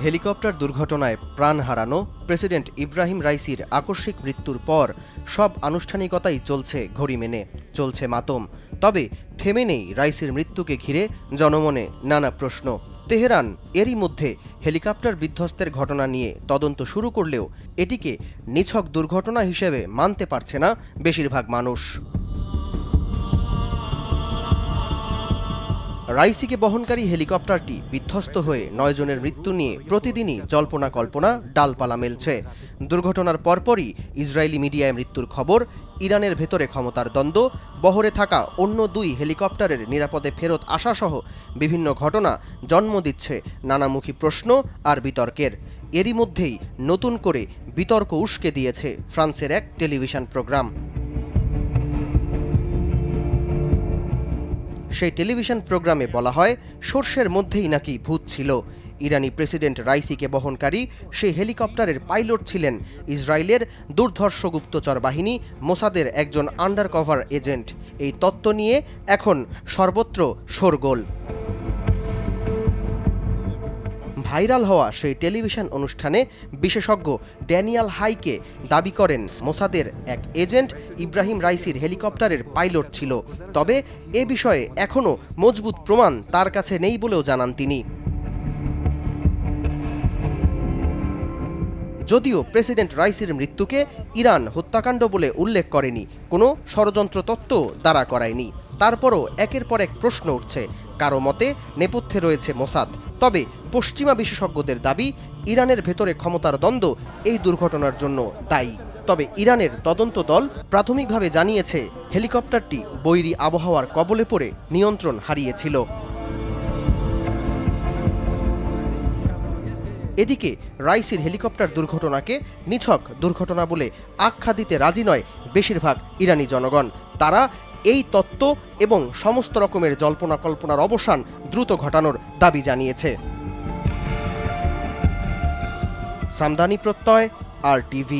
Helicopter দুর্ঘটনায় প্রাণ হারানো প্রেসিডেন্ট ইব্রাহিম রাইসির আকস্মিক মৃত্যুর পর সব আনুষ্ঠানিকতাই চলছে ঘড়ি মেনে, চলছে মাতম। তবে থেমে নেই রাইসির মৃত্যুকে ঘিরে জনমনে নানা প্রশ্ন। তেহরান এরই মধ্যে হেলিকপ্টার বিধ্বস্তের ঘটনা নিয়ে তদন্ত শুরু করলেও এটিকে নিছক দুর্ঘটনা হিসেবে মানতে পারছে না বেশিরভাগ মানুষ। রাইসিকে বহনকারী হেলিকপ্টারটি বিধ্বস্ত হয়ে ৯ জনের মৃত্যু নিয়ে প্রতিদিনই জল্পনা কল্পনা ডালপালা মেলছে। দুর্ঘটনার পরপরই ইসরায়েলি মিডিয়ায় মৃত্যুর খবর, ইরানের ভেতরে ক্ষমতার দ্বন্দ্ব, বহরে থাকা অন্য ২ হেলিকপ্টারের নিরাপদে ফেরত আসাসহ বিভিন্ন ঘটনা জন্ম দিচ্ছে নানামুখী প্রশ্ন আর বিতর্কের। এরই মধ্যেই নতুন করে বিতর্ক উস্কে দিয়েছে ফ্রান্সের এক টেলিভিশন প্রোগ্রাম। সেই টেলিভিশন প্রোগ্রামে বলা হয়, সর্ষের মধ্যেই নাকি ভূত ছিল। ইরানি প্রেসিডেন্ট রাইসিকে বহনকারী সেই হেলিকপ্টারের পাইলট ছিলেন ইসরায়েলের দুর্ধর্ষ গুপ্তচর বাহিনী মোসাদের একজন আন্ডারকভার এজেন্ট। এই তত্ত্ব নিয়ে এখন সর্বত্র শোরগোল। ভাইরাল হওয়া সেই টেলিভিশন অনুষ্ঠানে বিশেষজ্ঞ ড্যানিয়াল হাইকে দাবি করেন মোসাদের এক এজেন্ট ইব্রাহিম রাইসির হেলিকপ্টারের পাইলট ছিল। তবে এ বিষয়ে এখনও মজবুত প্রমাণ তার কাছে নেই বলেও জানান তিনি। যদিও প্রেসিডেন্ট রাইসির মৃত্যুকে ইরান হত্যাকাণ্ড বলে উল্লেখ করেনি, কোনো ষড়যন্ত্র তত্ত্ব দাঁড়া করায়নি, তারপরও একের পর এক প্রশ্ন উঠছে। কারো মতে নেপথ্যে রয়েছে মোসাদ। তবে পশ্চিমা বিশেষজ্ঞদের দাবি, ইরানের ভেতরে ক্ষমতার দ্বন্দ্ব এই দুর্ঘটনার জন্য দায়ী। তবে ইরানের তদন্ত দল প্রাথমিকভাবে জানিয়েছে হেলিকপ্টারটি বৈরী আবহাওয়ার কবলে পড়ে নিয়ন্ত্রণ হারিয়েছিল। এদিকে রাইসির হেলিকপ্টার দুর্ঘটনাকে নিছক দুর্ঘটনা বলে আখ্যা দিতে রাজি নয় বেশিরভাগ ইরানি জনগণ। তারা এই তত্ত্ব এবং সমস্ত রকমের জল্পনা কল্পনার অবসান দ্রুত ঘটানোর দাবি জানিয়েছে। সামদানি প্রত্যয়, RTV।